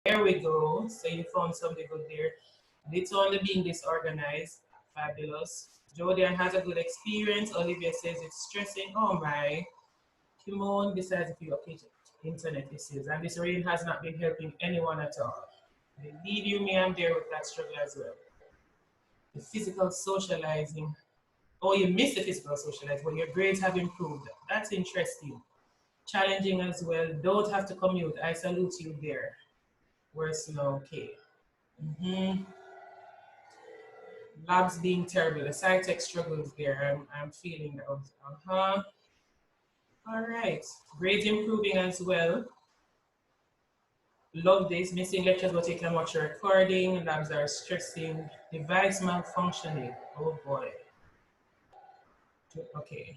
There we go. So you found something good there. It's only being disorganized. Fabulous. Jordan has a good experience. Olivia says it's stressing. Oh my. Timon, besides a few occasional internet issues, and this rain has not been helping anyone at all. Believe you me, I'm there with that struggle as well. The physical socializing. Oh, you missed the physical socializing, but your grades have improved. That's interesting. Challenging as well. Don't have to commute. I salute you there. Worse now, okay. Mm-hmm. Labs being terrible. The sci-tech struggles there. I'm feeling that. Uh-huh. All right. Grades improving as well. Love this. Missing lectures, but you can watch a recording. Labs are stressing. Device malfunctioning. Oh boy. Okay.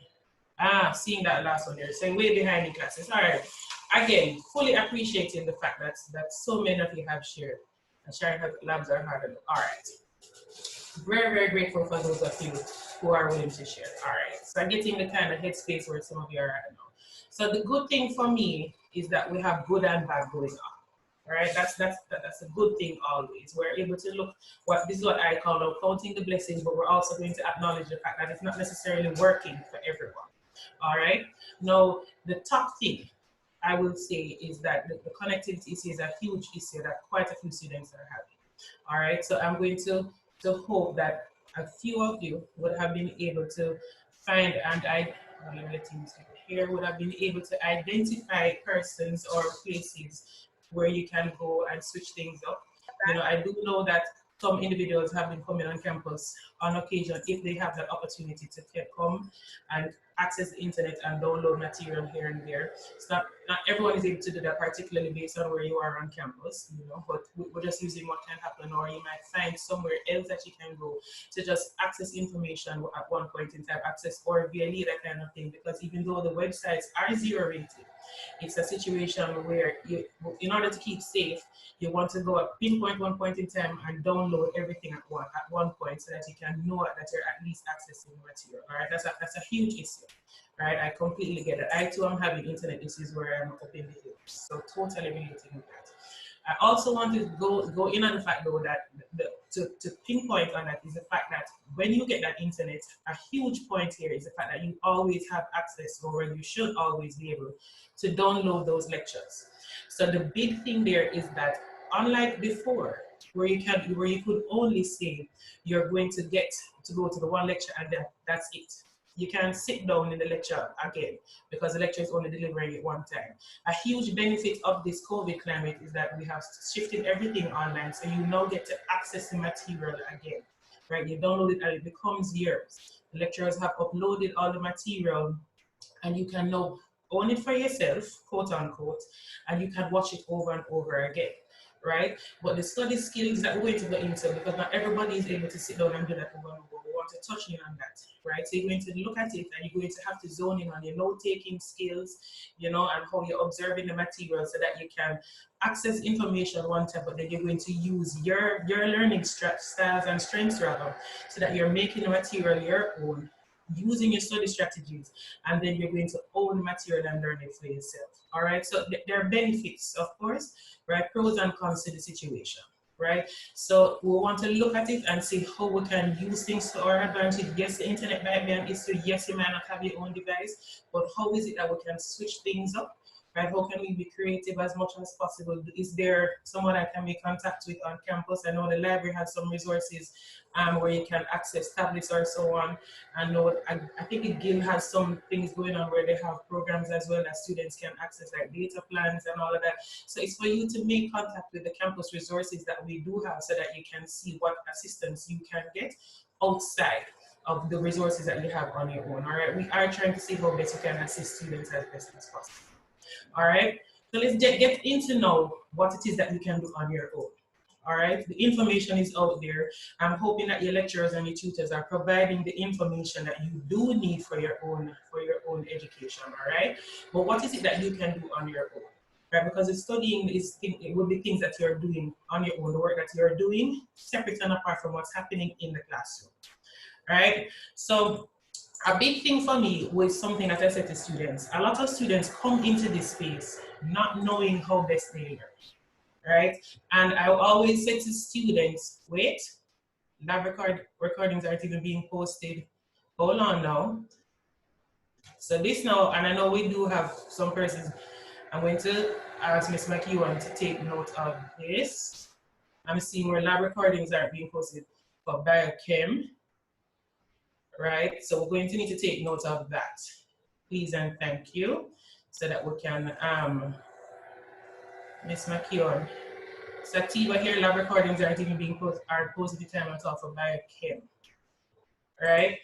Seeing that last one there. So way behind the classes. All right. Again, fully appreciating the fact that so many of you have shared. And sharing labs are hard. All right. Very, very grateful for those of you who are willing to share. All right. So I'm getting the kind of headspace where some of you are at now. So the good thing for me is that we have good and bad going on. All right, that's a good thing always. We're able to look this is what I call now counting the blessings, but we're also going to acknowledge the fact that it's not necessarily working for everyone. All right. Now, the top thing I will say is that the connectivity issue is a huge issue that quite a few students are having. All right. So I'm going to hope that a few of you would have been able to find here would have been able to identify persons or places where you can go and switch things up. You know, I do know that some individuals have been coming on campus on occasion if they have that opportunity to come and access the internet and download material here and there. So not everyone is able to do that, particularly based on where you are on campus, you know, but we're just using what can happen, or you might find somewhere else that you can go to just access information at one point in time, access or via that kind of thing, because even though the websites are zero rated, it's a situation where you, in order to keep safe, you want to go at pinpoint one point in time and download everything at one point so that you can know that you're at least accessing the material. All right, that's a huge issue. Right, I completely get it. I too am having internet issues where I'm up in the hills, so totally relating with that. I also want to go in on the fact though that to pinpoint on that is the fact that when you get that internet, a huge point here is the fact that you always have access, or you should always be able to download those lectures. So the big thing there is that unlike before, where you could only say you're going to get to go to the one lecture and that's it. You can sit down in the lecture again because the lecture is only delivering it one time. A huge benefit of this COVID climate is that we have shifted everything online, so you now get to access the material again, right? You download it and it becomes yours. The lecturers have uploaded all the material and you can now own it for yourself, quote unquote, and you can watch it over and over again. Right? But the study skills that we're going to go into, because not everybody is able to sit down and do that over and over, we want to touch in on that, right? So you're going to look at it and you're going to have to zone in on your note-taking skills, you know, and how you're observing the material so that you can access information one time, but then you're going to use your learning styles and strengths rather, so that you're making the material your own, using your study strategies, and then you're going to own the material and learn it for yourself. All right, so there are benefits, of course, right? Pros and cons to the situation, right? So we want to look at it and see how we can use things to our advantage. Yes, the internet might be an issue. Yes, you might not have your own device, but how is it that we can switch things up? Right? How can we be creative as much as possible? Is there someone I can make contact with on campus? I know the library has some resources where you can access tablets or so on. I think the Guild has some things going on where they have programs as well that students can access, like data plans and all of that. So it's for you to make contact with the campus resources that we do have so that you can see what assistance you can get outside of the resources that you have on your own. All right, we are trying to see how best we can assist students as best as possible. All right, so let's get into now what it is that you can do on your own. All right, the information is out there. I'm hoping that your lecturers and your tutors are providing the information that you do need for your own education. All right, but what is it that you can do on your own? Right, because the studying it will be things that you're doing on your own, the work that you're doing separate and apart from what's happening in the classroom. Right, so a big thing for me was something that I said to students. A lot of students come into this space not knowing how best they learn. right? And I always say to students, wait, lab recordings aren't even being posted. Hold on now. So this now, and I know we do have some persons, I'm going to ask Ms. McEwan to take note of this. I'm seeing where lab recordings are being posted for biochem, right? So we're going to need to take note of that. Please and thank you, so that we can, Ms. McEwan. Sativa here, lab recordings aren't even being posted the time at all for biochem, right?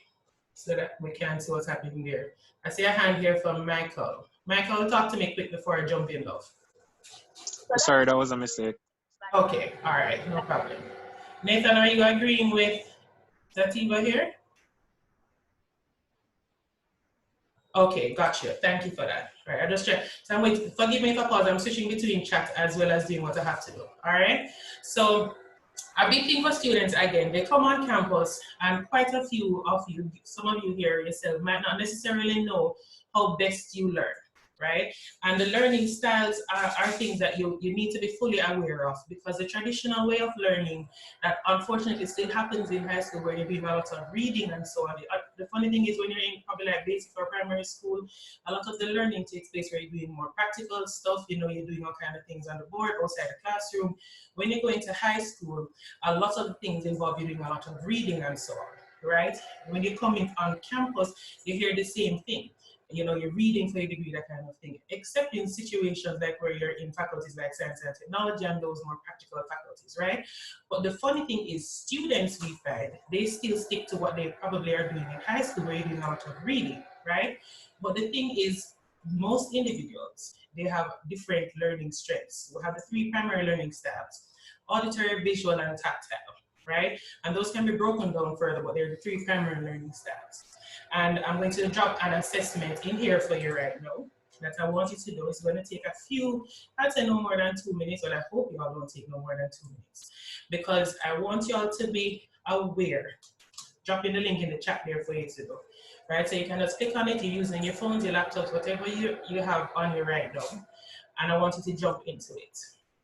So that we can see what's happening there. I see a hand here from Michael. Michael, talk to me quick before I jump in, love. Sorry, that was a mistake. Okay, all right, no problem. Nathan, are you agreeing with Sativa here? Okay, gotcha. Thank you for that. All right, I just check. So I'm waiting. Forgive me if I pause. I'm switching between chat as well as doing what I have to do. All right. So a big thing for students, again, they come on campus and quite a few of you, some of you here yourself, might not necessarily know how best you learn, right? And the learning styles are things that you need to be fully aware of, because the traditional way of learning that unfortunately still happens in high school, where you're doing a lot of reading and so on. The funny thing is, when you're in probably like basic or primary school, a lot of the learning takes place where you're doing more practical stuff, you know, you're doing all kind of things on the board, outside the classroom. When you go into high school, a lot of the things involve you doing a lot of reading and so on, right? When you come in on campus, you hear the same thing. You know, you're reading for your degree, that kind of thing, except in situations like where you're in faculties like science and technology and those more practical faculties, right? But the funny thing is, students, we find, they still stick to what they probably are doing in high school, where you're doing a lot of reading, right? But the thing is, most individuals, they have different learning strengths. We have the three primary learning styles: auditory, visual, and tactile, right? And those can be broken down further, but they're the three primary learning styles. And I'm going to drop an assessment in here for you right now that I want you to do. It's going to take a few, I'd say no more than 2 minutes, but I hope you all don't take no more than 2 minutes, because I want you all to be aware. Dropping the link in the chat there for you to do. Right, so you can just click on it, you're using your phones, your laptops, whatever you have on you right now. And I want you to jump into it,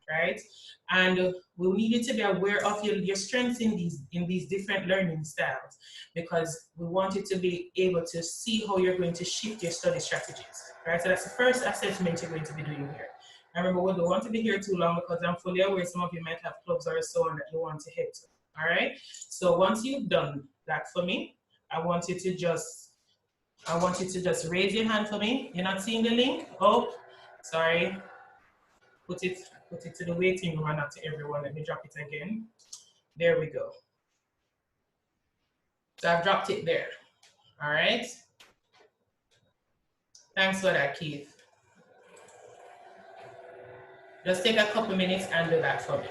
right? And we'll need you to be aware of your strengths in these different learning styles, because we want you to be able to see how you're going to shift your study strategies, right? So that's the first assessment you're going to be doing here. And remember, we don't want to be here too long, because I'm fully aware some of you might have clubs or so on that you want to head to, all right? So once you've done that for me, I want you to just raise your hand for me. You're not seeing the link? Oh, sorry. Put it to the waiting room and not to everyone. Let me drop it again. There we go. So I've dropped it there. All right. Thanks for that, Keith. Just take a couple minutes and do that for me.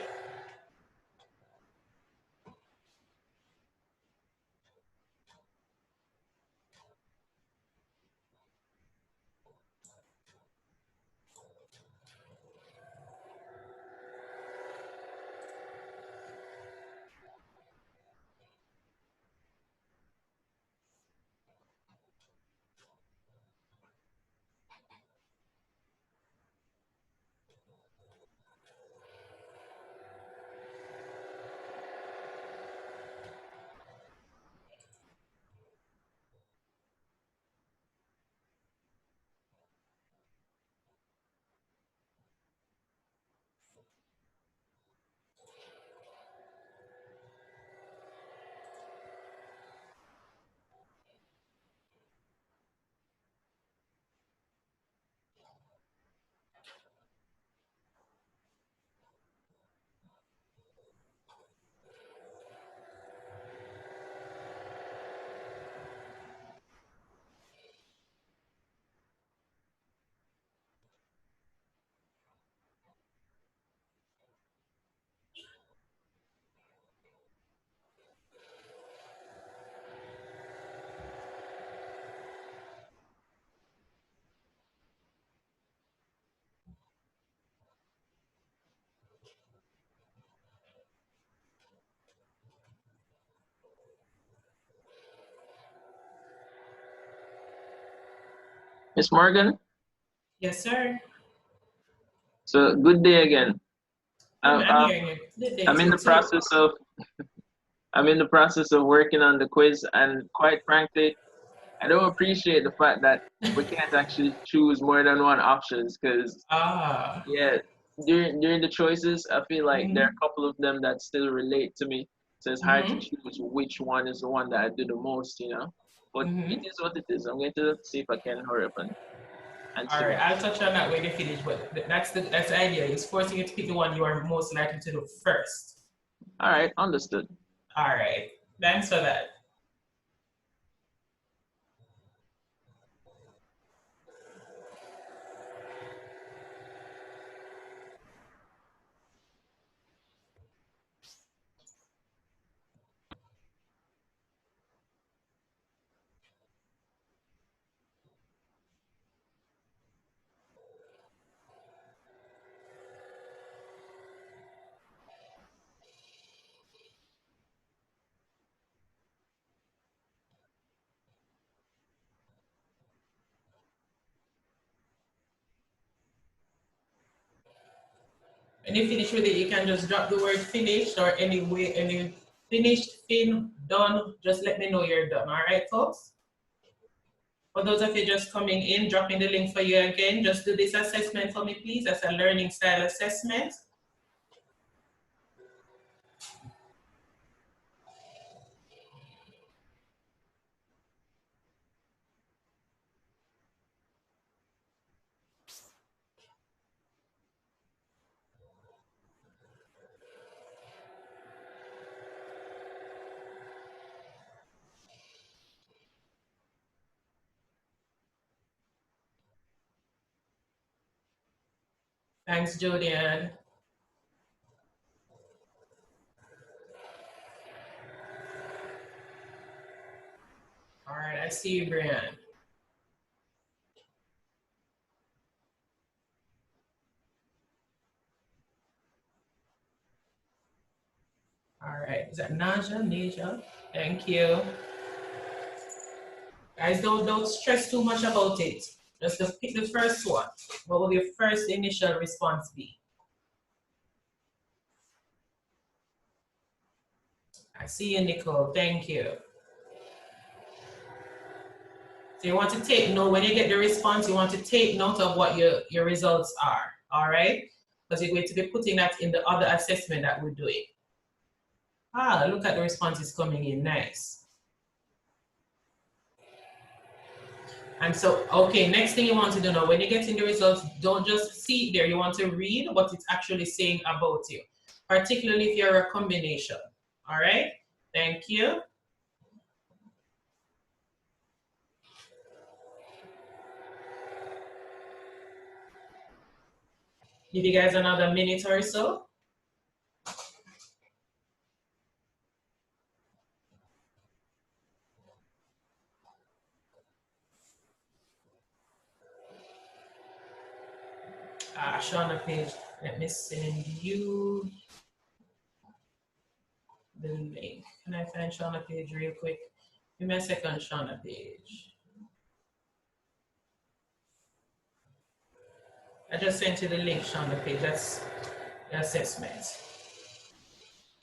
Miss Morgan? Yes, sir. So good day again. I'm hearing you. I'm It's in good the too. process of working on the quiz, and quite frankly, I don't appreciate the fact that we can't actually choose more than one options because Ah. yeah, during the choices, I feel like there are Mm-hmm. a couple of them that still relate to me. So it's hard to Mm-hmm. choose which one is the one that I do the most. But it Mm-hmm. is what it is. I'm going to see if I can hurry up and All right, finish. I'll touch on that when you finish, but that's the idea. It's forcing you to pick the one you are most likely to do first. All right, understood. All right, thanks for that. When you finish with it, you can just drop the word finished or any finished, done. Just let me know you're done. All right, folks? For those of you just coming in, dropping the link for you again, just do this assessment for me, please. That's a learning style assessment. Thanks, Jodian. All right, I see you, Brian. All right, is that Naja? Thank you. Guys, don't stress too much about it. Just pick the first one. What will your first initial response be? I see you, Nicole. Thank you. So you want to take note, when you get the response, you want to take note of what your results are, all right? Because you're going to be putting that in the other assessment that we're doing. Ah, look at the responses coming in, nice. And so, okay, next thing you want to do now, when you're getting the results, don't just see it there. You want to read what it's actually saying about you, particularly if you're a combination, all right? Thank you. Give you guys another minute or so. Shauna page, let me send you the link. Can I find Shauna page real quick? Give me a second, Shauna page. I just sent you the link, Shauna page. That's the assessment.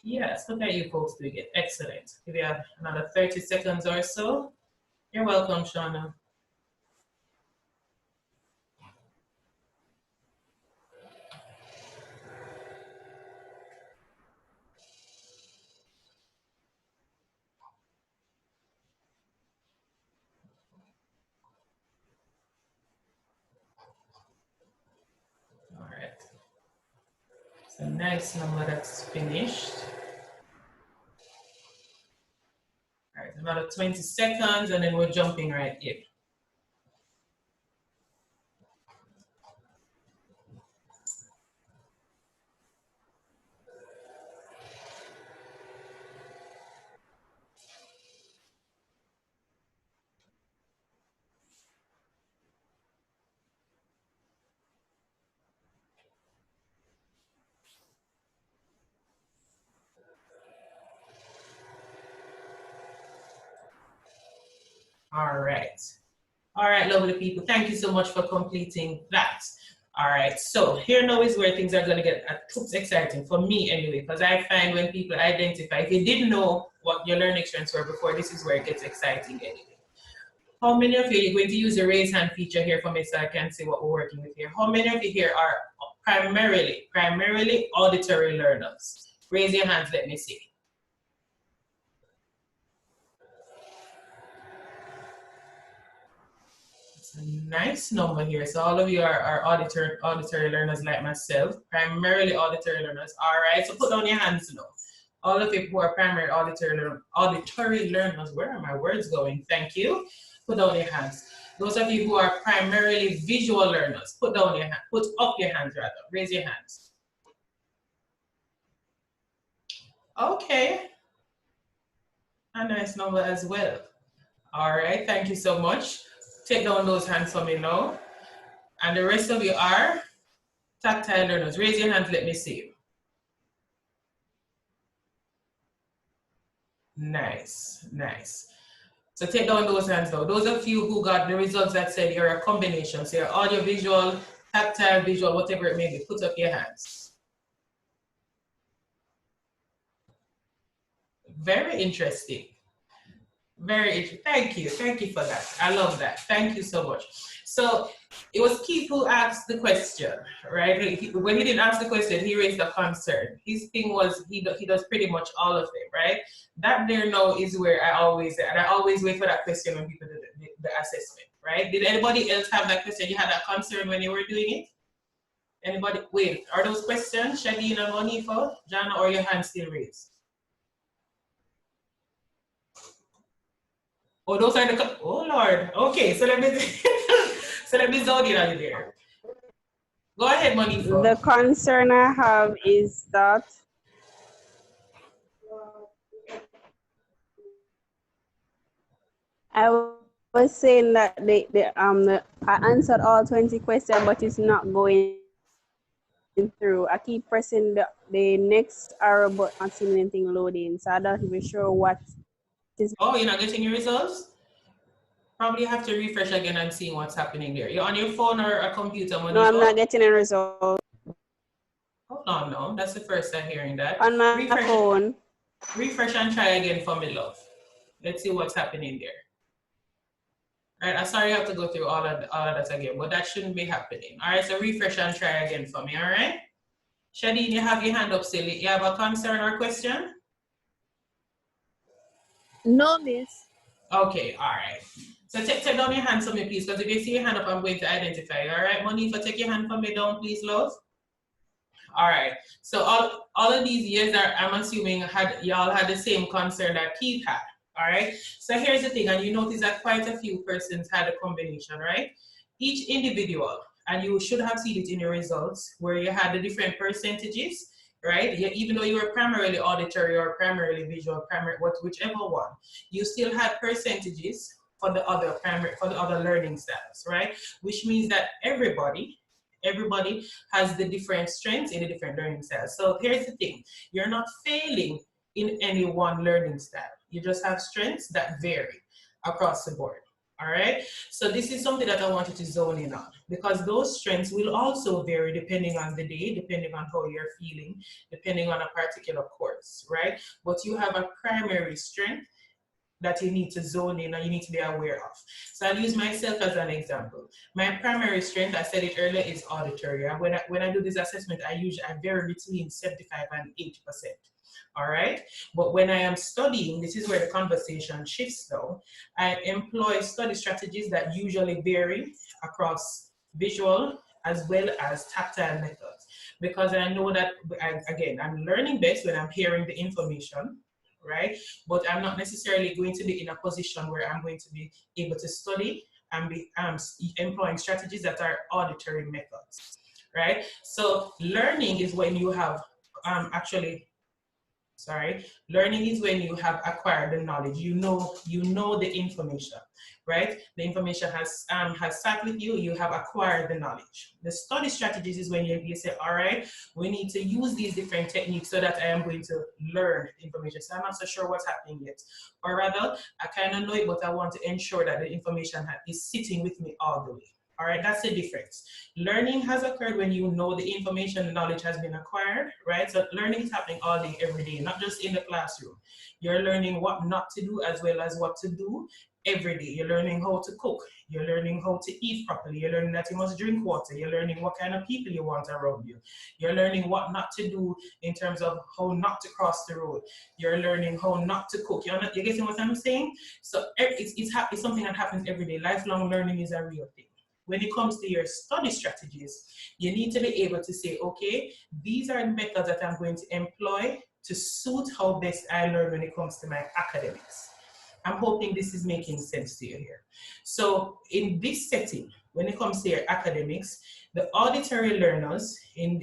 Yes, look at you folks doing it. Excellent. Give you another 30 seconds or so. You're welcome, Shauna. All right. It's a nice number that's finished. All right, another 20 seconds and then we're jumping right in. All right. All right, lovely people. Thank you so much for completing that. All right, so here now is where things are going to get exciting for me anyway, because I find when people identify, if you didn't know what your learning strengths were before, this is where it gets exciting anyway. How many of you are going to use the raise hand feature here for me so I can see what we're working with here? How many of you here are primarily auditory learners? Raise your hands, let me see. It's a nice number here. So all of you are auditory learners like myself, primarily auditory learners. All right, so put down your hands now. All of you who are primary auditory learners, where are my words going? Thank you. Put down your hands. Those of you who are primarily visual learners, put up your hands rather, raise your hands. Okay, a nice number as well. All right, thank you so much. Take down those hands for me now. And the rest of you are tactile learners. Raise your hands, let me see you. Nice, nice. So take down those hands now. Those of you who got the results that said you're a combination, so you're audio, visual, tactile, visual, whatever it may be, put up your hands. Very interesting. Very interesting. Thank you for that. I love that. Thank you so much. So it was Keith who asked the question, right? When he didn't ask the question, he raised a concern. His thing was he does pretty much all of it, right? That there now is where I always wait for that question when people do the assessment, right? Did anybody else have that question? You had that concern when you were doing it? Anybody? Wait, are those questions, Shadeen and Monifa, Jana, or your hand still raised? Oh, those are the, oh Lord. Okay, so let me, so let me zone in on you there. Go ahead, Monifa. The concern I have is that I was saying that I answered all 20 questions, but it's not going through. I keep pressing the next arrow, but not seeing anything loading. So I'm not even sure what is. Oh, you're not getting your results? Probably have to refresh again and see what's happening there. You're on your phone or a computer, Monifa? No, I'm not getting a result. Hold on, no. That's the first time hearing that. On my phone. Refresh and try again for me, love. Let's see what's happening there. All right, I'm sorry you have to go through all of that again, but that shouldn't be happening. All right, so refresh and try again for me, all right? Shadeen, you have your hand up, silly. You have a concern or question? No, miss. Okay, all right. So take down your hand for me, please, because if you see your hand up, I'm going to identify you, all right? Monifa, take your hand for me down, please, love. All right, so all of these years that I'm assuming y'all had the same concern that Keith had, all right? So here's the thing, and you notice that quite a few persons had a combination, right? Each individual, and you should have seen it in your results, where you had the different percentages, right? Even though you were primarily auditory or primarily visual, whichever one, you still had percentages for the other learning styles, right? Which means that everybody has the different strengths in the different learning styles. So here's the thing, you're not failing in any one learning style. You just have strengths that vary across the board, all right? So this is something that I wanted to zone in on, because those strengths will also vary depending on the day, depending on how you're feeling, depending on a particular course, right? But you have a primary strength that you need to zone in and you need to be aware of. So I'll use myself as an example. My primary strength, I said it earlier, is auditory. And when I do this assessment, I vary between 75 and 80%. All right, but when I am studying, this is where the conversation shifts though. I employ study strategies that usually vary across visual as well as tactile methods, because I know that, again, I'm learning best when I'm hearing the information, right? But I'm not necessarily going to be in a position where I'm going to be able to study and be employing strategies that are auditory methods, right? So learning is when you have learning is when you have acquired the knowledge. You know the information, right? The information has sat with you. You have acquired the knowledge. The study strategies is when you say, all right, we need to use these different techniques so that I am going to learn information. So I'm not so sure what's happening yet, or rather, I kind of know it, but I want to ensure that the information is sitting with me all the way. All right, that's the difference. Learning has occurred when you know the information, the knowledge has been acquired, right? So learning is happening all day, every day, not just in the classroom. You're learning what not to do as well as what to do every day. You're learning how to cook. You're learning how to eat properly. You're learning that you must drink water. You're learning what kind of people you want around you. You're learning what not to do in terms of how not to cross the road. You're learning how not to cook. You're getting what I'm saying? So it's something that happens every day. Lifelong learning is a real thing. When it comes to your study strategies, you need to be able to say, okay, these are the methods that I'm going to employ to suit how best I learn when it comes to my academics. I'm hoping this is making sense to you here. So in this setting, when it comes to your academics, the auditory learners in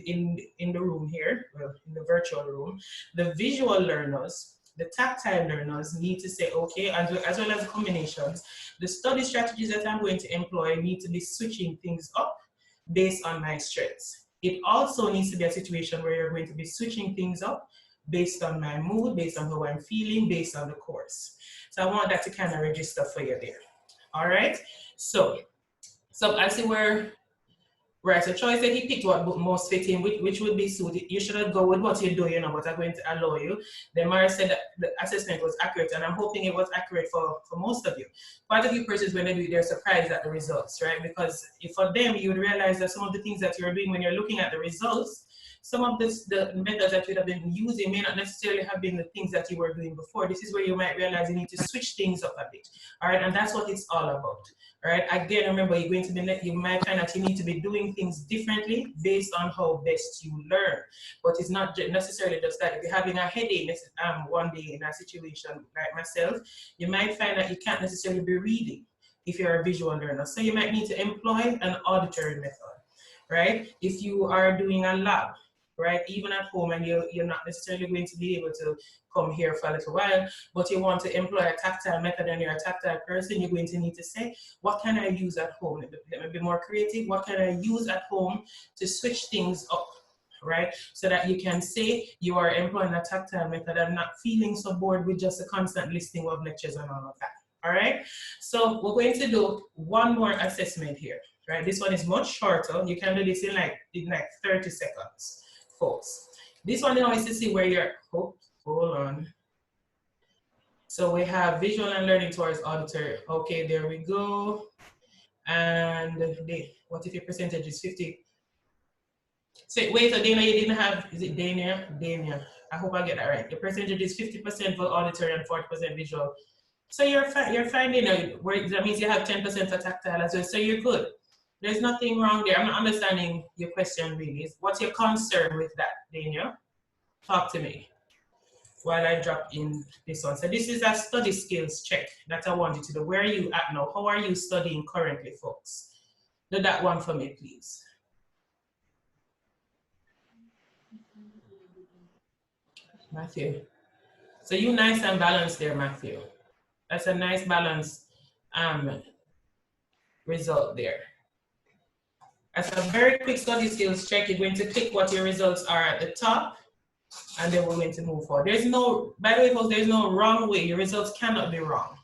the room here, well, in the virtual room, the visual learners, the tactile learners need to say, okay, as well as the combinations, the study strategies that I'm going to employ need to be switching things up based on my strengths. It also needs to be a situation where you're going to be switching things up based on my mood, based on how I'm feeling, based on the course. So I want that to kind of register for you there. All right, so I see where, right, so Troy said he picked what book most fit in, which would be suited. You shouldn't go with what you do, but I'm going to allow you. Then Mara said that the assessment was accurate, and I'm hoping it was accurate for most of you. Quite a few persons, when they do it, they're surprised at the results, right? Because if for them, you would realize that some of the things that you're doing when you're looking at the results, some of the methods that you have been using may not necessarily have been the things that you were doing before. This is where you might realize you need to switch things up a bit, all right? And that's what it's all about. All right, again, remember, you might find that you need to be doing things differently based on how best you learn. But it's not necessarily just that. If you're having a headache one day in a situation like myself, you might find that you can't necessarily be reading if you're a visual learner. So you might need to employ an auditory method, right? If you are doing a lab, right, even at home, and you're not necessarily going to be able to come here for a little while, but you want to employ a tactile method and you're a tactile person, you're going to need to say, what can I use at home? Let me be more creative. What can I use at home to switch things up, right? So that you can say you are employing a tactile method and not feeling so bored with just a constant listing of lectures and all of that. All right, so we're going to do one more assessment here, right? This one is much shorter. You can do this in like 30 seconds, folks. This one now is to see where you're, hold on. So we have visual and learning towards auditory. Okay, there we go. And what if your percentage is 50? So wait, so Dana, you didn't have, is it Dana? Dana, I hope I get that right. Your percentage is 50% for auditory and 40% visual. So you're finding where that means you have 10% for tactile as well. So you're good. There's nothing wrong there. I'm not understanding your question really. What's your concern with that, Daniel? Talk to me while I drop in this one. So this is a study skills check that I want you to do. Where are you at now? How are you studying currently, folks? Do that one for me, please. Matthew. So you nice and balanced there, Matthew. That's a nice balanced result there. As a very quick study skills check, you're going to click what your results are at the top, and then we're going to move forward. There's no, by the way, folks, there's no wrong way. Your results cannot be wrong.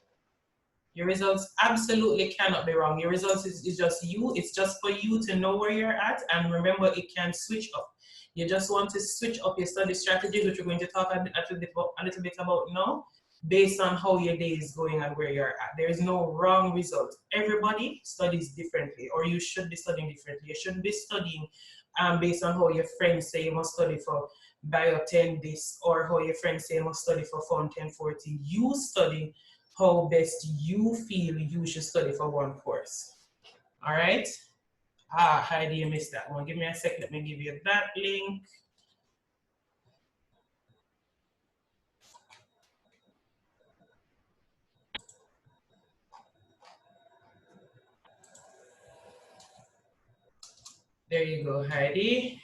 Your results absolutely cannot be wrong. Your results is just you. It's just for you to know where you're at, and remember, it can switch up. You just want to switch up your study strategies, which we're going to talk a little bit about now, based on how your day is going and where you're at. There is no wrong result. Everybody studies differently, or you should be studying differently. You shouldn't be studying based on how your friends say you must study for Bio 10 this, or how your friends say you must study for Fund 1040. You study how best you feel you should study for one course. All right? Heidi, you missed that one. Give me a sec. Let me give you that link. There you go, Heidi.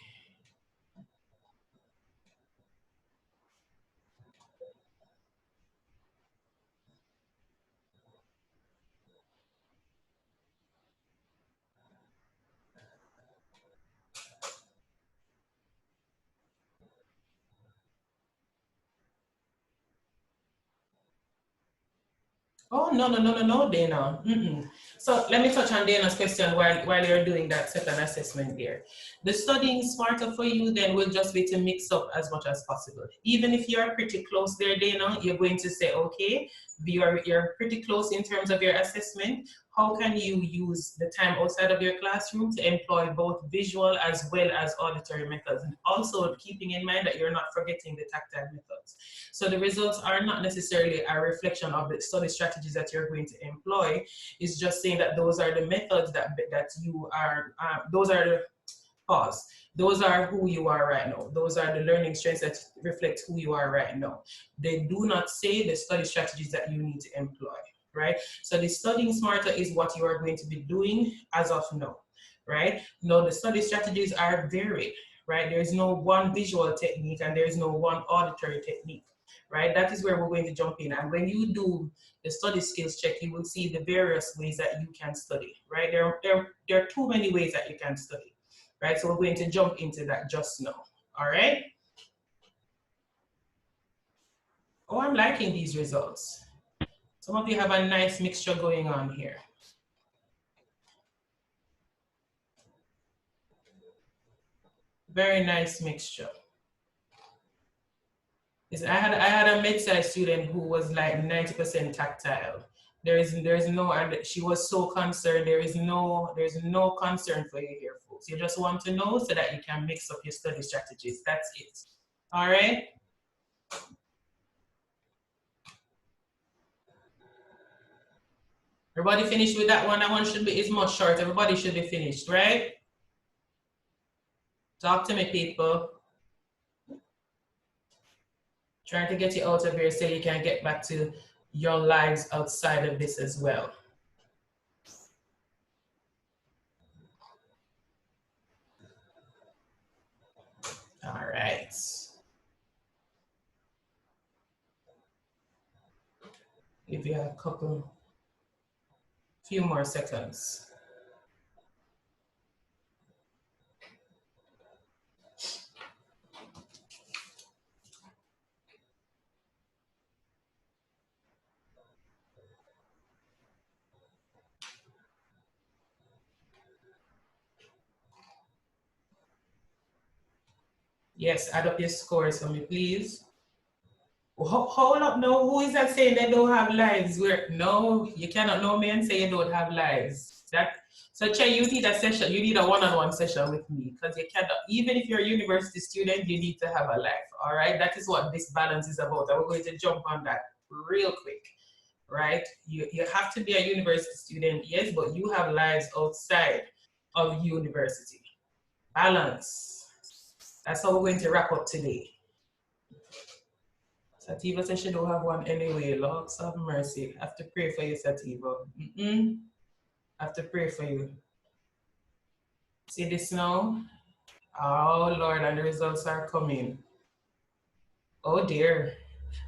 Oh, no, Dana. So let me touch on Dana's question while you're doing that second assessment there. The studying smarter for you then will just be to mix up as much as possible. Even if you're pretty close there, Dana, you're going to say, okay, you're pretty close in terms of your assessment. How can you use the time outside of your classroom to employ both visual as well as auditory methods? And also keeping in mind that you're not forgetting the tactile methods. So the results are not necessarily a reflection of the study strategies that you're going to employ. It's just saying that those are the methods that you are, those are the pause. Those are who you are right now. Those are the learning strengths that reflect who you are right now. They do not say the study strategies that you need to employ, right? So the studying smarter is what you are going to be doing as of now, right? Now the study strategies are varied, right? There's no one visual technique and there's no one auditory technique, right? That is where we're going to jump in. And when you do the study skills check, you will see the various ways that you can study, right? There are too many ways that you can study, right? So we're going to jump into that just now, all right? Oh, I'm liking these results. Some of you have a nice mixture going on here. Very nice mixture. I had a med-sci student who was like 90% tactile. There's no, and she was so concerned. There's no concern for you here, folks. You just want to know so that you can mix up your study strategies. That's it. All right. Everybody finished with that one? That one should be, is much short. Everybody should be finished, right? Talk to me, people. Trying to get you out of here so you can get back to your lives outside of this as well. All right. Give you a few more seconds. Yes, add up your scores for me, please. Hold up, no, who is that saying they don't have lives? No, you cannot know me and say you don't have lives. So Che, you need a session, you need a one-on-one session with me because you cannot, even if you're a university student, you need to have a life, all right? That is what this balance is about. And we're going to jump on that real quick, right? You have to be a university student, yes, but you have lives outside of university. Balance. That's how we're going to wrap up today. Sativa says she don't have one anyway. Lord have mercy. I have to pray for you, Sativa. I have to pray for you. See this now? Oh Lord, and the results are coming. Oh dear.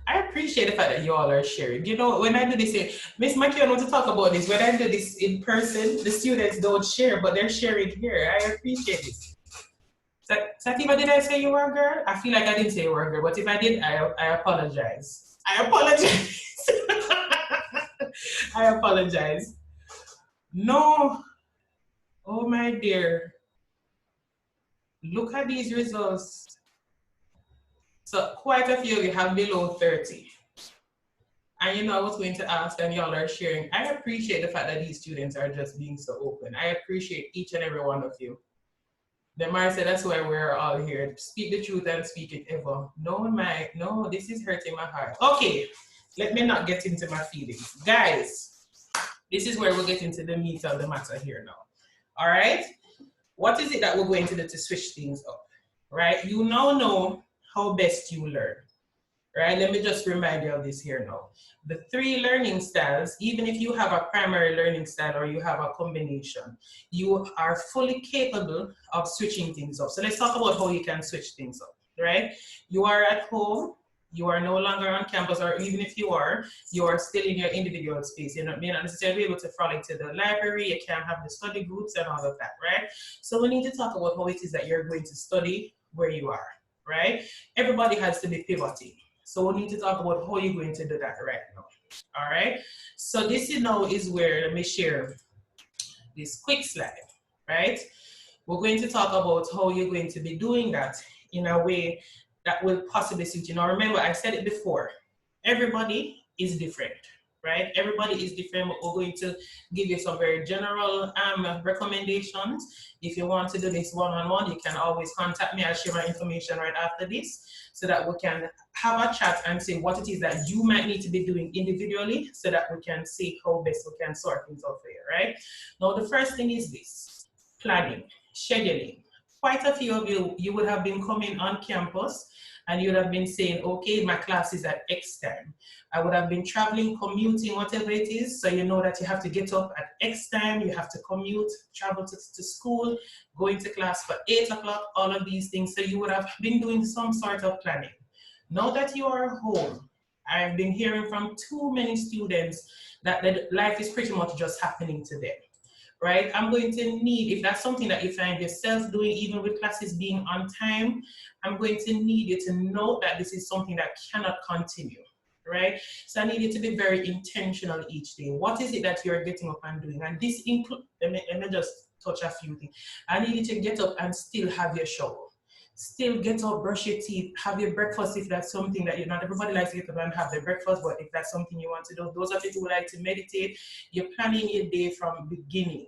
I appreciate the fact that you all are sharing. You know, when I do this here, Miss Mackey, I want to talk about this. When I do this in person, the students don't share, but they're sharing here. I appreciate it. Sativa, did I say you were a girl? I feel like I didn't say you were a girl, but if I did, I apologize. I apologize. I apologize. No. Oh my dear. Look at these results. So quite a few of you have below 30. And you know, I was going to ask, and y'all are sharing. I appreciate the fact that these students are just being so open. I appreciate each and every one of you. Demar said, that's why we're all here. Speak the truth and speak it ever. No, this is hurting my heart. Okay, let me not get into my feelings. Guys, this is where we're getting to the meat of the matter here now. All right? What is it that we're going to do to switch things up? Right? You now know how best you learn. Right? Let me just remind you of this here now. The 3 learning styles, even if you have a primary learning style or you have a combination, you are fully capable of switching things up. So let's talk about how you can switch things up, right? You are at home, you are no longer on campus, or even if you are still in your individual space. You're not necessarily able to frolic to the library, you can't have the study groups and all of that, right? So we need to talk about how it is that you're going to study where you are, right? Everybody has to be pivoting. So we need to talk about how you're going to do that right now. All right. So this now is where, let me share this quick slide, right? We're going to talk about how you're going to be doing that in a way that will possibly suit you. Now, remember, I said it before, everybody is different, right? Everybody is different. We're going to give you some very general recommendations. If you want to do this one-on-one, you can always contact me. I'll share my information right after this so that we can have a chat and see what it is that you might need to be doing individually so that we can see how best we can sort things out for you, right? Now, the first thing is this: planning, scheduling. Quite a few of you would have been coming on campus and you would have been saying, okay, my class is at X time. I would have been traveling, commuting, whatever it is. So you know that you have to get up at X time, you have to commute, travel to school, go into class for 8 o'clock, all of these things. So you would have been doing some sort of planning. Now that you are home, I've been hearing from too many students that life is pretty much just happening to them. Right? I'm going to need, if that's something that you find yourself doing, even with classes being on time, I'm going to need you to know that this is something that cannot continue, right? So I need you to be very intentional each day. What is it that you're getting up and doing? And this includes, let me just touch a few things. I need you to get up and still have your shower. Still get up, brush your teeth, have your breakfast if that's something that you're not. Everybody likes to get up and have their breakfast, but if that's something you want to do, those of you who like to meditate, you're planning your day from beginning,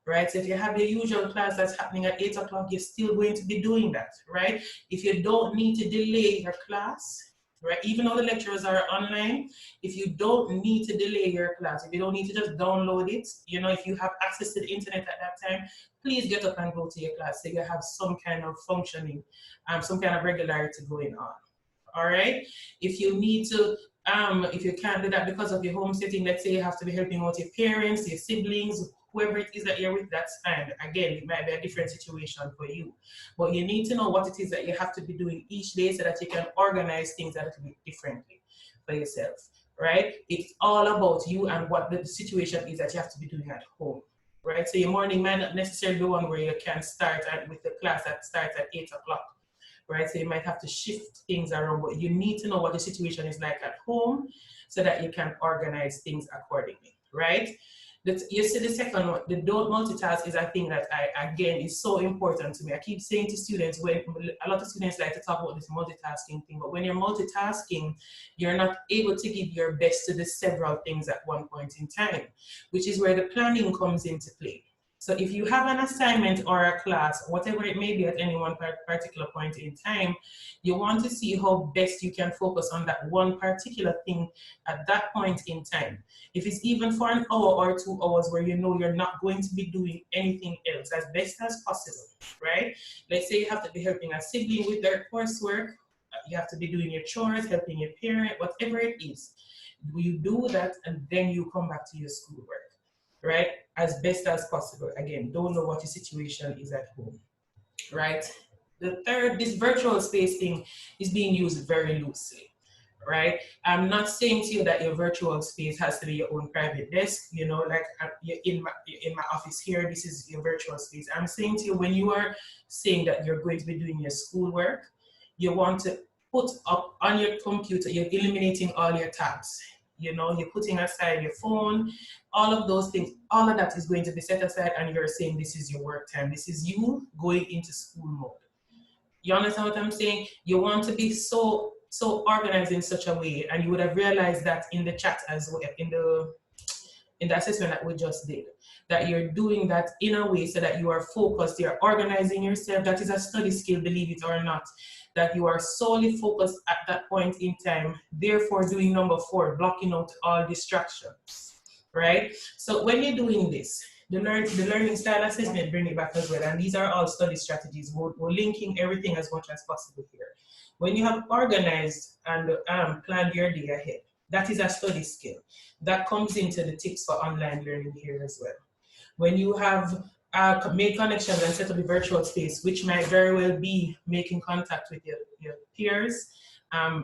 right? So if you have your usual class that's happening at 8 o'clock, you're still going to be doing that, right? If you don't need to delay your class, right? Even though the lecturers are online, if you don't need to delay your class, if you don't need to just download it, you know, if you have access to the internet at that time, please get up and go to your class so you have some kind of functioning, some kind of regularity going on. All right. If you need to, if you can't do that because of your home setting, let's say you have to be helping out your parents, your siblings, whoever it is that you're with, that's fine. Again, it might be a different situation for you. But you need to know what it is that you have to be doing each day so that you can organize things a little bit differently for yourself, right? It's all about you and what the situation is that you have to be doing at home, right? So your morning might not necessarily be one where you can start with the class that starts at 8 o'clock. Right, so you might have to shift things around, but you need to know what the situation is like at home so that you can organize things accordingly, right? You see the second one, the don't multitask, is a thing that again, is so important to me. I keep saying to students, when a lot of students like to talk about this multitasking thing, but when you're multitasking, you're not able to give your best to the several things at one point in time, which is where the planning comes into play. So if you have an assignment or a class, whatever it may be at any one particular point in time, you want to see how best you can focus on that one particular thing at that point in time. If it's even for an hour or 2 hours where you know you're not going to be doing anything else, as best as possible, right? Let's say you have to be helping a sibling with their coursework, you have to be doing your chores, helping your parent, whatever it is. You do that and then you come back to your schoolwork, right? As best as possible. Again, don't know what your situation is at home, right? The third, this virtual space thing is being used very loosely, right? I'm not saying to you that your virtual space has to be your own private desk, you know, like in my office here, this is your virtual space. I'm saying to you, when you are saying that you're going to be doing your schoolwork, you want to put up on your computer, you're eliminating all your tabs. You know, you're putting aside your phone, all of those things, all of that is going to be set aside and you're saying this is your work time. This is you going into school mode. You understand what I'm saying? You want to be so organized in such a way, and you would have realized that in the chat as well, in the assessment that we just did, that you're doing that in a way so that you are focused, you're organizing yourself. That is a study skill, believe it or not, that you are solely focused at that point in time, therefore doing number 4, blocking out all distractions, right? So when you're doing this, the learning style assessment, bring it back as well, and these are all study strategies. We're linking everything as much as possible here. When you have organized and planned your day ahead, that is a study skill. That comes into the tips for online learning here as well. When you have made connections and set up a virtual space, which might very well be making contact with your peers,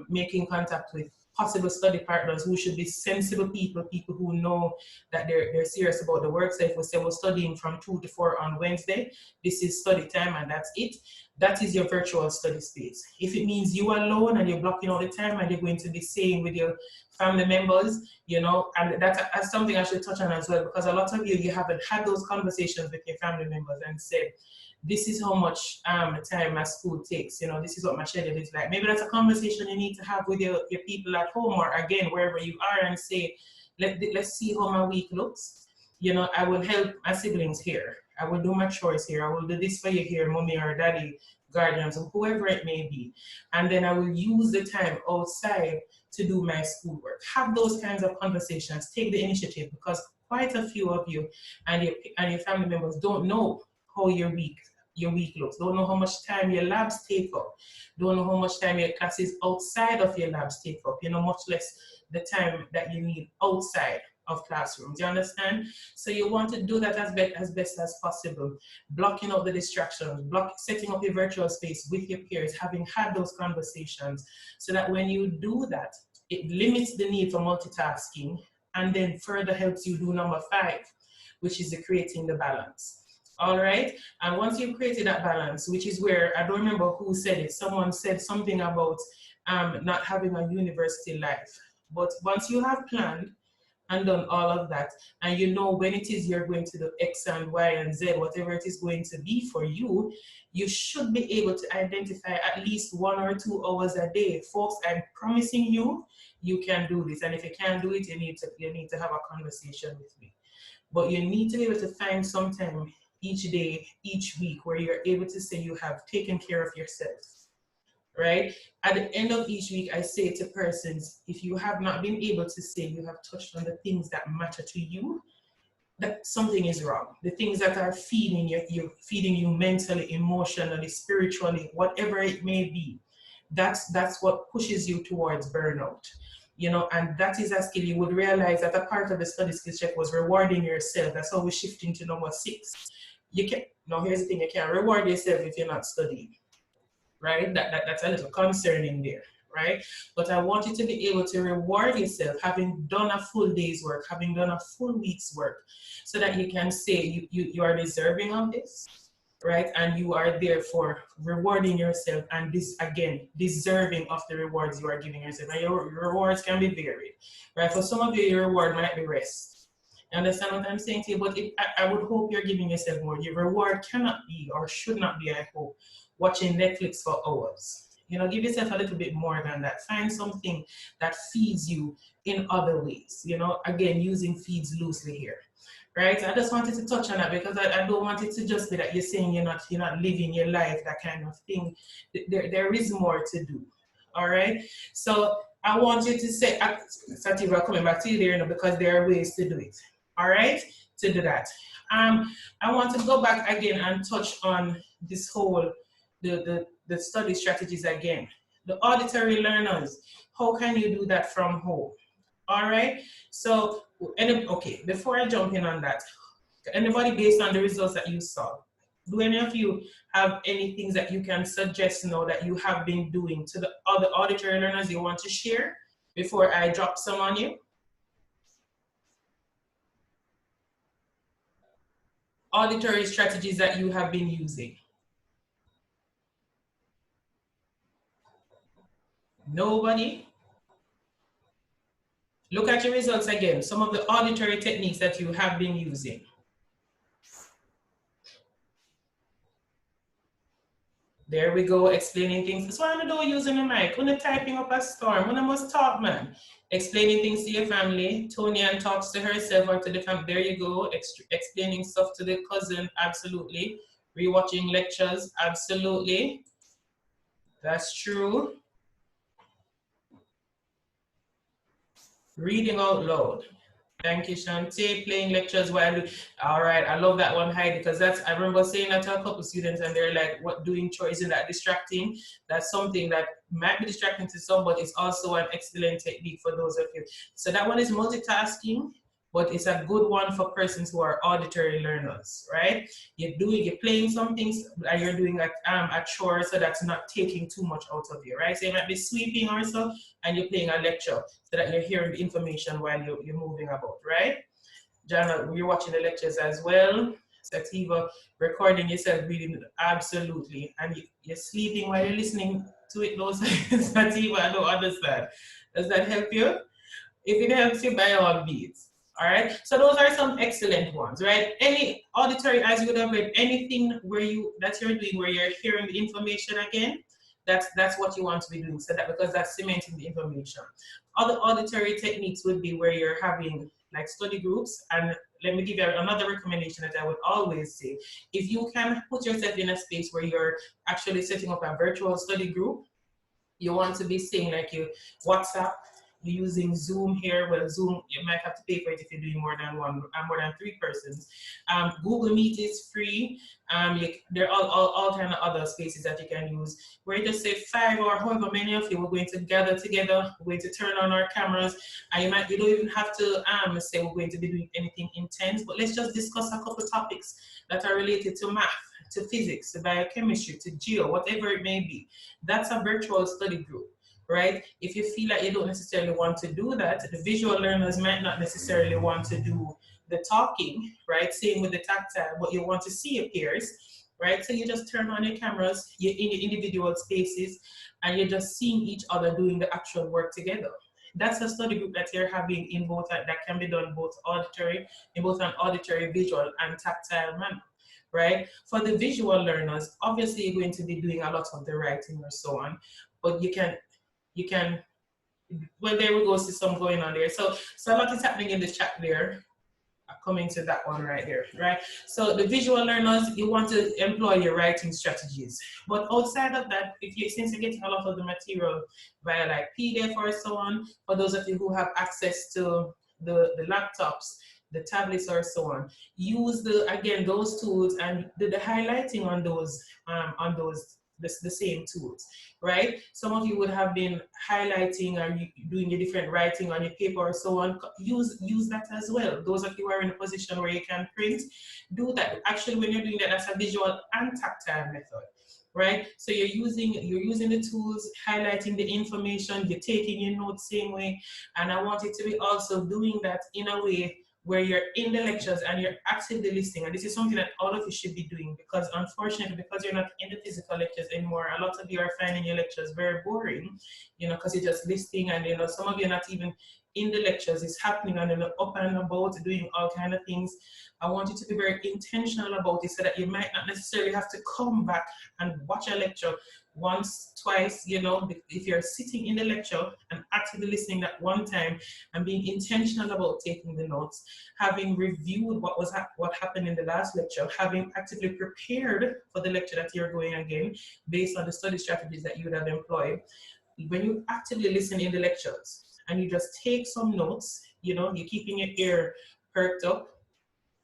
making contact with possible study partners who should be sensible people, people who know that they're serious about the work. So if we say we're studying from 2 to 4 on Wednesday, this is study time and that's it. That is your virtual study space. If it means you alone and you're blocking all the time and you're going to be saying with your family members, you know, and that's something I should touch on as well, because a lot of you haven't had those conversations with your family members and said, this is how much time my school takes, you know, this is what my schedule is like. Maybe that's a conversation you need to have with your people at home or again, wherever you are, and say, let's see how my week looks. You know, I will help my siblings here. I will do my chores here. I will do this for you here, mommy or daddy, guardians, or whoever it may be. And then I will use the time outside to do my schoolwork. Have those kinds of conversations. Take the initiative, because quite a few of you and your family members don't know how your week looks, don't know how much time your labs take up, don't know how much time your classes outside of your labs take up, you know, much less the time that you need outside of classrooms. You understand? So you want to do that as best as possible, blocking out the distractions, setting up your virtual space with your peers, having had those conversations, so that when you do that, it limits the need for multitasking and then further helps you do number 5, which is creating the balance. All right, and once you've created that balance, which is where, I don't remember who said it, someone said something about not having a university life. But once you have planned and done all of that, and you know when it is you're going to do X and Y and Z, whatever it is going to be for you, you should be able to identify at least 1 or 2 hours a day. Folks, I'm promising you, you can do this. And if you can't do it, you need to have a conversation with me. But you need to be able to find some time each day, each week, where you're able to say you have taken care of yourself, right? At the end of each week, I say to persons, if you have not been able to say you have touched on the things that matter to you, that something is wrong. The things that are feeding you mentally, emotionally, spiritually, whatever it may be, that's what pushes you towards burnout. You know, and that is a skill. You would realize that a part of the study skills check was rewarding yourself. That's how we're shifting to number 6. You can, now here's the thing, you can't reward yourself if you're not studying, right? That's a little concerning there, right? But I want you to be able to reward yourself having done a full day's work, having done a full week's work, so that you can say you are deserving of this, right? And you are therefore rewarding yourself, and this again, deserving of the rewards you are giving yourself. And your rewards can be varied, right? For some of you, your reward might be rest. You understand what I'm saying to you? But I would hope you're giving yourself more. Your reward cannot be, or should not be, I hope, watching Netflix for hours. You know, give yourself a little bit more than that. Find something that feeds you in other ways. You know, again, using feeds loosely here, right? I just wanted to touch on that, because I don't want it to just be that you're saying you're not living your life, that kind of thing. There is more to do. All right. So I want you to say, Sativa, coming back to you there, you know, because there are ways to do it. All right, to do that. I want to go back again and touch on this whole, the study strategies again. The auditory learners, how can you do that from home? All right, so, okay, before I jump in on that, anybody, based on the results that you saw, do any of you have any things that you can suggest now that you have been doing to the other auditory learners you want to share before I drop some on you? Auditory strategies that you have been using. Nobody? Look at your results again. Some of the auditory techniques that you have been using. There we go, explaining things. That's why I'm doing using the mic. When you're typing up a storm, when I must talk, man. Explaining things to your family. Tonian talks to herself or to the family. There you go. Explaining stuff to the cousin, absolutely. Rewatching lectures, absolutely. That's true. Reading out loud. Thank you, Shantae. Playing lectures while, all right, I love that one, Heidi, because that's, I remember saying that to a couple of students and they're like, what, doing chores, isn't that distracting? That's something that might be distracting to some, but it's also an excellent technique for those of you. So that one is multitasking, but it's a good one for persons who are auditory learners, right? You're playing some things and you're doing a chore, so that's not taking too much out of you, right? So you might be sweeping or so, and you're playing a lecture so that you're hearing the information while you're moving about, right? Jana, you're watching the lectures as well. Sativa, recording yourself reading, absolutely. And you're sleeping while you're listening to it, those Sativa, I don't understand. Does that help you? If it helps you, by all means. All right. So those are some excellent ones, right? Any auditory, as you would have read, anything where that you're doing where you're hearing the information again, that's what you want to be doing. So that, because that's cementing the information. Other auditory techniques would be where you're having like study groups. And let me give you another recommendation that I would always say. If you can put yourself in a space where you're actually setting up a virtual study group, you want to be saying like you WhatsApp, you're using Zoom here. Well, Zoom, you might have to pay for it if you're doing more than three persons. Google Meet is free. There are all kind of other spaces that you can use where you just say 5 or however many of you, we're going to gather together, we're going to turn on our cameras, and you don't even have to say we're going to be doing anything intense, but let's just discuss a couple topics that are related to math, to physics, to biochemistry, to geo, whatever it may be. That's a virtual study group, right? If you feel like you don't necessarily want to do that, the visual learners might not necessarily want to do the talking, right? Same with the tactile, but you want to see your peers, right? So you just turn on your cameras, you're in your individual spaces, and you're just seeing each other doing the actual work together. That's a study group that you're having in both, that can be done both auditory, in both an auditory, visual, and tactile manner, right? For the visual learners, obviously you're going to be doing a lot of the writing or so on, but you can, well, there we go, see some going on there. So a lot is happening in the chat there. Coming to that one right there, right? So the visual learners, you want to employ your writing strategies. But outside of that, since you're getting a lot of the material via like PDF or so on, for those of you who have access to the laptops, the tablets or so on, use those tools and do the highlighting on those the same tools, right? Some of you would have been highlighting or doing your different writing on your paper or so on. Use that as well. Those of you who are in a position where you can print, do that. Actually, when you're doing that, that's a visual and tactile method, right? So you're using the tools, highlighting the information, you're taking your notes same way, and I want you to be also doing that in a way where you're in the lectures and you're actively listening. And this is something that all of you should be doing, because unfortunately, because you're not in the physical lectures anymore, a lot of you are finding your lectures very boring, because you're just listening, and some of you are not even in the lectures. It's happening and up and about, doing all kind of things. I want you to be very intentional about it so that you might not necessarily have to come back and watch a lecture once, twice, if you're sitting in the lecture and actively listening that one time and being intentional about taking the notes, having reviewed what happened in the last lecture, having actively prepared for the lecture that you're going again based on the study strategies that you would have employed. When you actively listen in the lectures and you just take some notes, you're keeping your ear perked up.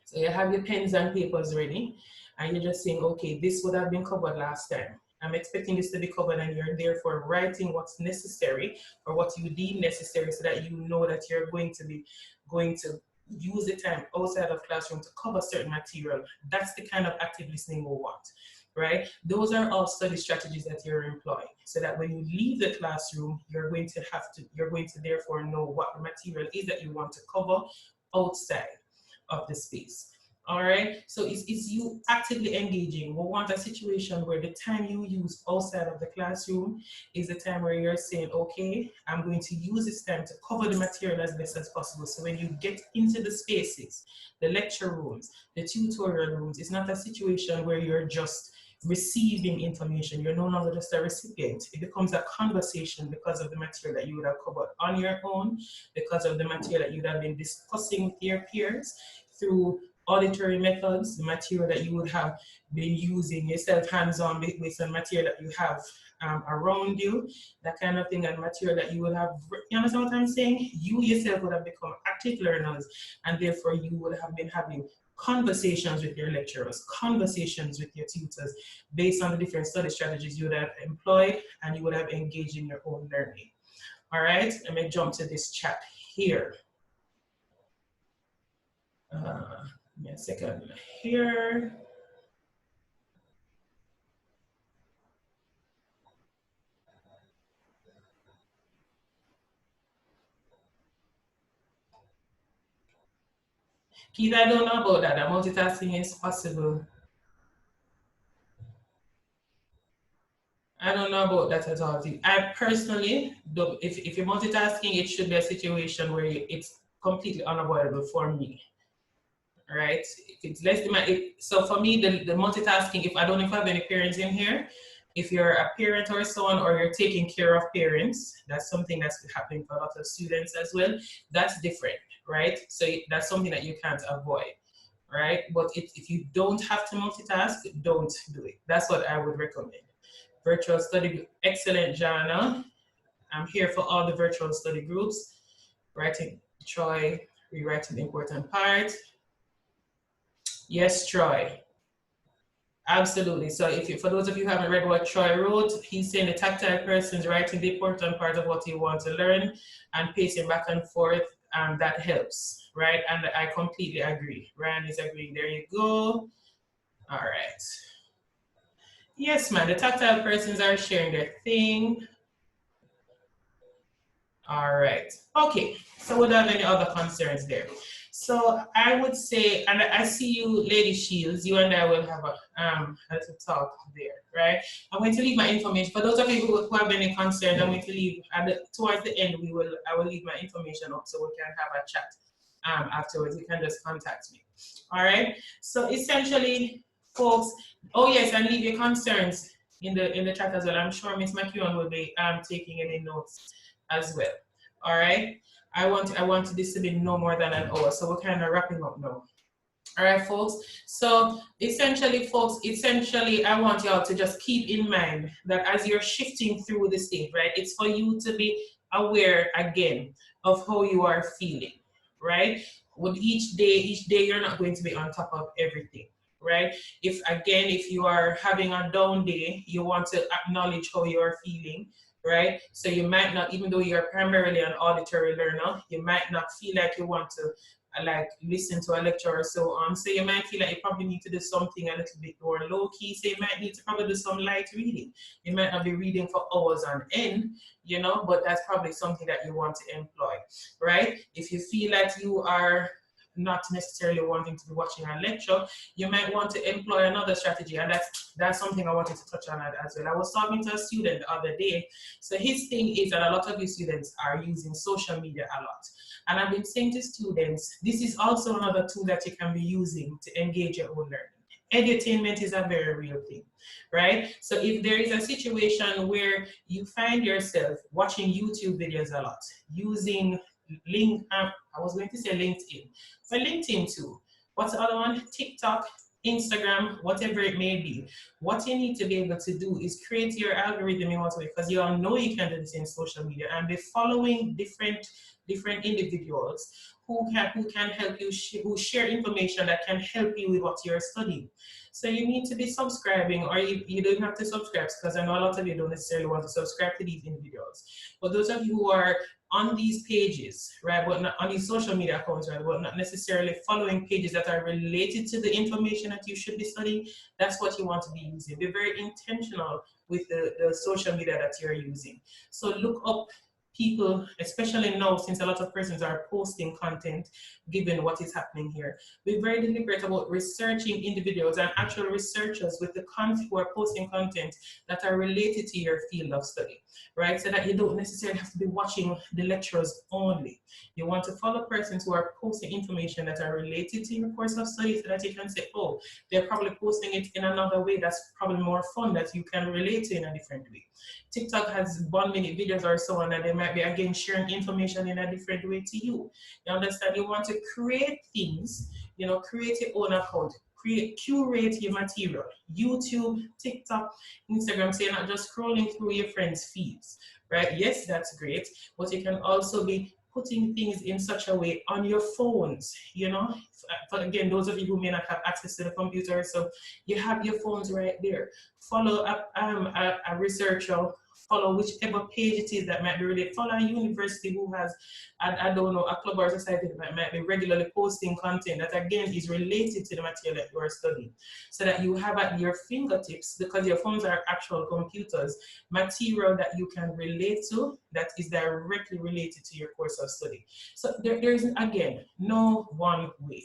So you have your pens and papers ready, and you're just saying, okay, this would have been covered last time. I'm expecting this to be covered, and you're therefore writing what's necessary or what you deem necessary so that you know that you're going to use the time outside of classroom to cover certain material. That's the kind of active listening we want, right? Those are all study strategies that you're employing, so that when you leave the classroom, you're going to therefore know what the material is that you want to cover outside of the space. All right, so it's you actively engaging. We want a situation where the time you use outside of the classroom is the time where you're saying, okay, I'm going to use this time to cover the material as best as possible. So when you get into the spaces, the lecture rooms, the tutorial rooms, it's not a situation where you're just receiving information. You're no longer just a recipient. It becomes a conversation because of the material that you would have covered on your own, because of the material that you would have been discussing with your peers through auditory methods, the material that you would have been using yourself hands-on based on material that you have around you, that kind of thing, and material that you would have, you understand what I'm saying? You yourself would have become active learners, and therefore you would have been having conversations with your lecturers, conversations with your tutors, based on the different study strategies you would have employed and you would have engaged in your own learning. All right, let me jump to this chat here. Give me a second here. Keith, I don't know about that. The multitasking is possible. I don't know about that at all. I personally, if you're multitasking, it should be a situation where it's completely unavoidable for me, right? If it's less demand, so for me, the multitasking, if I don't know if I have any parents in here, if you're a parent or someone, or you're taking care of parents, that's something that's happening for a lot of students as well. That's different, right? So that's something that you can't avoid, right? But if you don't have to multitask, don't do it. That's what I would recommend. Virtual study, excellent, Jana. I'm here for all the virtual study groups. Writing, Troy, rewriting the important part. Yes, Troy. Absolutely. So for those of you who haven't read what Troy wrote, he's saying the tactile person is writing the important part of what he wants to learn and pacing back and forth, that helps, right? And I completely agree. Ryan is agreeing. There you go. All right. Yes, man, the tactile persons are sharing their thing. All right. Okay. So we don't have any other concerns there. So I would say, and I see you, Lady Shields, you and I will have a little talk there, right? I'm going to leave my information. For those of you who have any concerns, I'm going to leave, towards the end, I will leave my information up so we can have a chat afterwards. You can just contact me. All right. So essentially, folks, oh yes, and leave your concerns in the chat as well. I'm sure Miss McEwen will be taking any notes as well. All right. I want this to be no more than an hour, so we're kind of wrapping up now. All right, folks. So essentially, folks, I want y'all to just keep in mind that as you're shifting through the state, right, it's for you to be aware again of how you are feeling, right? With each day you're not going to be on top of everything, right? If you are having a down day, you want to acknowledge how you are feeling, right? So you might not, even though you're primarily an auditory learner, you might not feel like you want to like listen to a lecture or so on. So you might feel like you probably need to do something a little bit more low key. So you might need to probably do some light reading. You might not be reading for hours on end, you know, but that's probably something that you want to employ, right? If you feel like you are not necessarily wanting to be watching a lecture, you might want to employ another strategy, and that's something I wanted to touch on as well. I was talking to a student the other day. So his thing is that a lot of you students are using social media a lot, and I've been saying to students, this is also another tool that you can be using to engage your own learning. Edutainment is a very real thing, right? So if there is a situation where you find yourself watching YouTube videos a lot, using I was going to say LinkedIn. For LinkedIn too. What's the other one? TikTok, Instagram, whatever it may be. What you need to be able to do is create your algorithm in what way, because you all know you can do this in social media and be following different individuals who can help you, who share information that can help you with what you're studying. So you need to be subscribing, or you don't have to subscribe, because I know a lot of you don't necessarily want to subscribe to these individuals. But those of you who are on these pages, right, but not on these social media accounts, right, but not necessarily following pages that are related to the information that you should be studying, that's what you want to be using. Be very intentional with the social media that you're using. So look up people, especially now since a lot of persons are posting content, given what is happening here. Be very deliberate about researching individuals and actual researchers with the content who are posting content that are related to your field of study, right? So that you don't necessarily have to be watching the lectures only. You want to follow persons who are posting information that are related to your course of study, so that you can say, oh, they're probably posting it in another way that's probably more fun, that you can relate to in a different way. TikTok has 1 minute videos or so on, that they might be again sharing information in a different way to you. You understand? You want to create things, you know, create your own account, curate your material. YouTube, TikTok, Instagram, so you're not just scrolling through your friends' feeds, right? Yes, that's great, but you can also be putting things in such a way on your phones, you know. But again, those of you who may not have access to the computer, so you have your phones right there. Follow a researcher follow whichever page it is that might be related. Follow a university who has, I don't know, a club or society that might be regularly posting content that again is related to the material that you are studying, so that you have at your fingertips, because your phones are actual computers, material that you can relate to that is directly related to your course of study. So there is, again, no one way.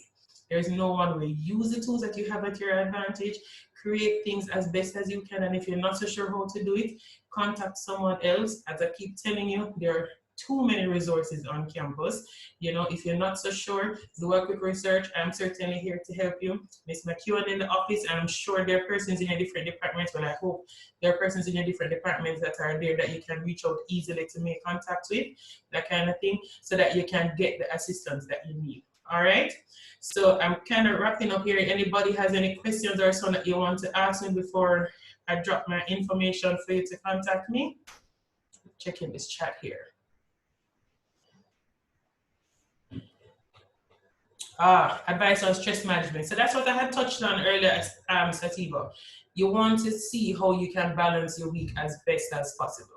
There's no one way. Use the tools that you have at your advantage. Create things as best as you can. And if you're not so sure how to do it, contact someone else. As I keep telling you, there are too many resources on campus. You know, if you're not so sure, do a quick research. I'm certainly here to help you. Miss McEwen in the office, and I'm sure there are persons in your different departments, but I hope there are persons in your different departments that are there that you can reach out easily to make contact with, that kind of thing, so that you can get the assistance that you need. All right, so I'm kind of wrapping up here. Anybody has any questions or something that you want to ask me before I drop my information for you to contact me? Checking this chat here. Advice on stress management. So that's what I had touched on earlier, Sativa. You want to see how you can balance your week as best as possible.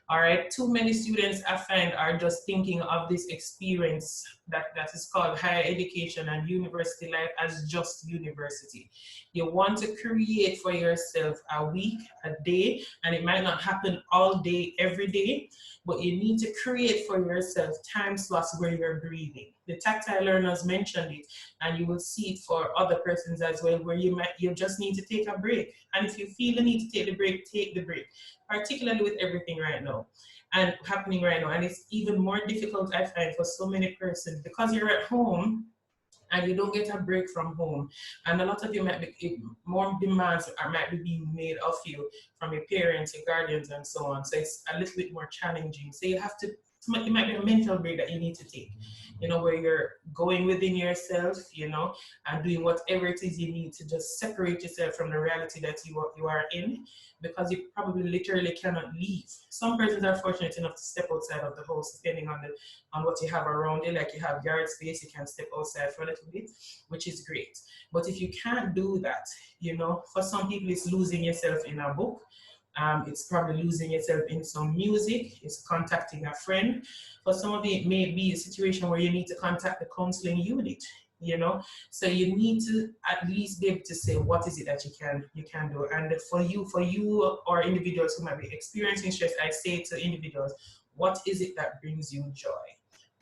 All right, too many students I find are just thinking of this experience that is called higher education and university life as just university. You want to create for yourself a week, a day, and it might not happen all day, every day, but you need to create for yourself time slots where you're breathing. The tactile learners mentioned it, and you will see it for other persons as well, where you just need to take a break. And if you feel the need to take the break, take the break, particularly with everything right now and happening right now. And it's even more difficult, I find, for so many persons because you're at home and you don't get a break from home. And a lot of you might be, more demands might be being made of you from your parents, your guardians, and so on. So it's a little bit more challenging. So you have to, it might be a mental break that you need to take, you know, where you're going within yourself, you know, and doing whatever it is you need to just separate yourself from the reality that you are in, because you probably literally cannot leave. Some persons are fortunate enough to step outside of the house, depending on what you have around you. Like you have yard space, you can step outside for a little bit, which is great. But if you can't do that, you know, for some people it's losing yourself in a book. It's probably losing yourself in some music, it's contacting a friend. For some of you, it may be a situation where you need to contact the counseling unit, you know. So you need to at least be able to say, what is it that you can do? And for you or individuals who might be experiencing stress, I say to individuals, what is it that brings you joy?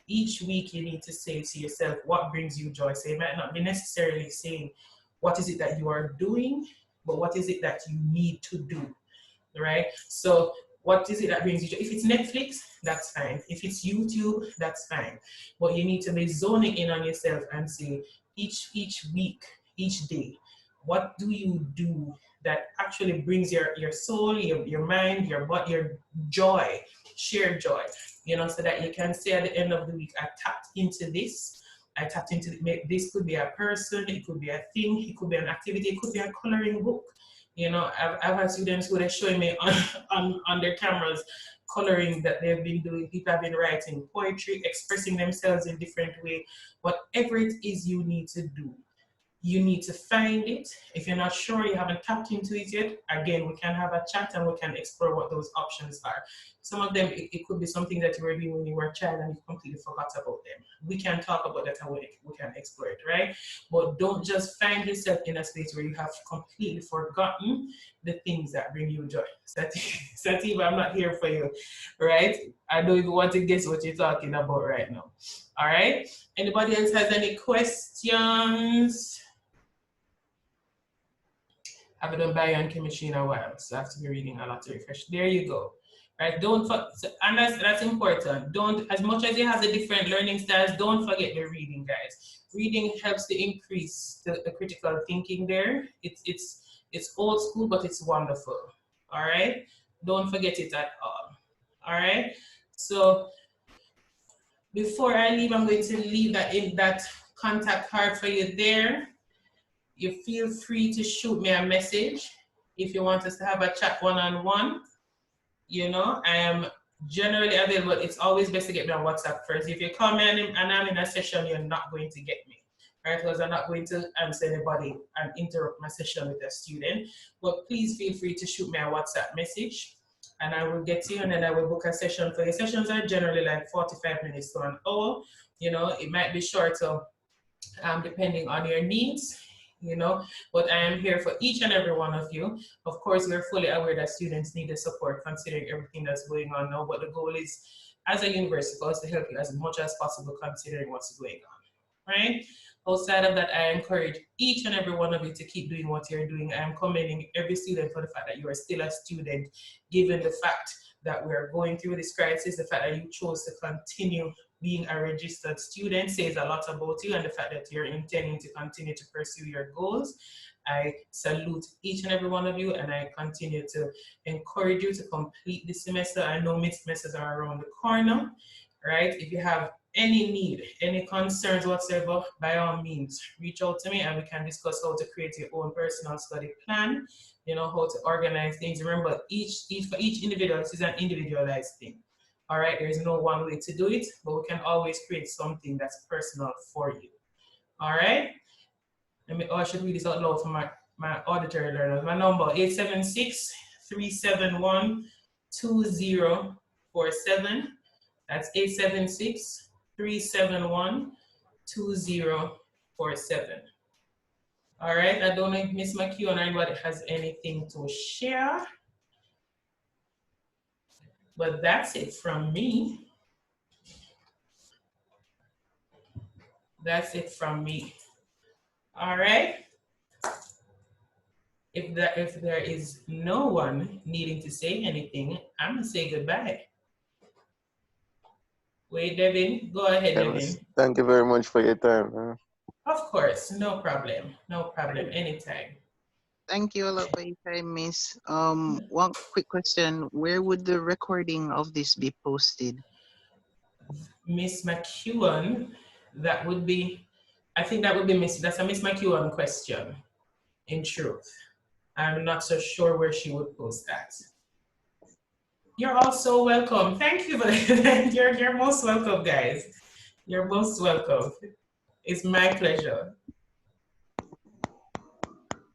Each week you need to say to yourself, what brings you joy? So you might not be necessarily saying, what is it that you are doing, but what is it that you need to do? Right? So what is it that brings you joy? If it's Netflix, that's fine. If it's YouTube, that's fine. But you need to be zoning in on yourself and say, each week, each day, what do you do that actually brings your soul, your mind, your body, your joy, shared joy, you know, so that you can say at the end of the week, I tapped into this. I tapped into this. Could be a person, it could be a thing, it could be an activity, it could be a coloring book. You know, I've had students who are showing me on their cameras coloring that they've been doing. People have been writing poetry, expressing themselves in different ways. Whatever it is you need to do, you need to find it. If you're not sure, you haven't tapped into it yet, again, we can have a chat and we can explore what those options are. Some of them, it could be something that you were doing when you were a child and you completely forgot about them. We can talk about that and we can explore it, right? But don't just find yourself in a space where you have completely forgotten the things that bring you joy. Sativa, I'm not here for you, right? I don't even want to guess what you're talking about right now. All right? Anybody else has any questions? I haven't done bio and chemistry in a while, so I have to be reading a lot to refresh. There you go. Right? And that's important. Don't, as much as you have the different learning styles, don't forget the reading, guys. Reading helps to increase the critical thinking there. It's old school, but it's wonderful. All right? Don't forget it at all. All right? So before I leave, I'm going to leave that contact card for you there. You feel free to shoot me a message if you want us to have a chat one-on-one. You know, I am generally available. It's always best to get me on WhatsApp first. If you call me and I'm in a session, you're not going to get me, right? Because I'm not going to answer anybody and interrupt my session with a student. But please feel free to shoot me a WhatsApp message. and I will get to you, and then I will book a session for you. Sessions are generally like 45 minutes to an hour. You know, it might be shorter depending on your needs, you know, but I am here for each and every one of you. Of course, we're fully aware that students need the support considering everything that's going on now, but the goal is, as a university, for us to help you as much as possible considering what's going on, right? Outside of that, I encourage each and every one of you to keep doing what you're doing. I am commending every student for the fact that you are still a student, given the fact that we're going through this crisis. The fact that you chose to continue being a registered student says a lot about you, and the fact that you're intending to continue to pursue your goals. I salute each and every one of you, and I continue to encourage you to complete the semester. I know mid-semesters are around the corner, right? If you have any need, any concerns whatsoever, by all means, reach out to me and we can discuss how to create your own personal study plan, you know, how to organize things. Remember, for each individual, this is an individualized thing. All right, there's no one way to do it, but we can always create something that's personal for you. All right, I should read this out loud for my auditory learners. My number, 876-371-2047. That's 876-371-2047. All right, I don't know if Miss McHugh or anybody has anything to share, but that's it from me. That's it from me. All right. If there is no one needing to say anything, I'm gonna say goodbye. Wait, Devin, go ahead, Devin. Thank you very much for your time. Of course, no problem. No problem, anytime. Thank you a lot for your time, Miss. One quick question. Where would the recording of this be posted? Miss McEwen, that would be, I think that would be that's a Miss McEwen question, in truth. I'm not so sure where she would post that. You're all so welcome. Thank you for that. You're most welcome, guys. You're most welcome. It's my pleasure.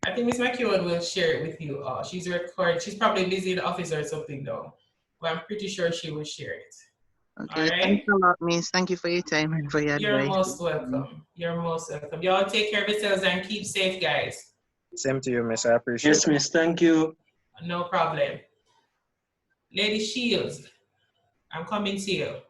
I think Miss McEwen will share it with you all. She's recording. She's probably busy in the office or something though, but I'm pretty sure she will share it. Okay, right? thanks a lot, Miss. Thank you for your time and for your You're advice. most welcome. You're most welcome. Y'all take care of yourselves and keep safe, guys. Same to you, Miss. I appreciate it. Yes, Miss. Thank you. No problem. Lady Shields, I'm coming to you.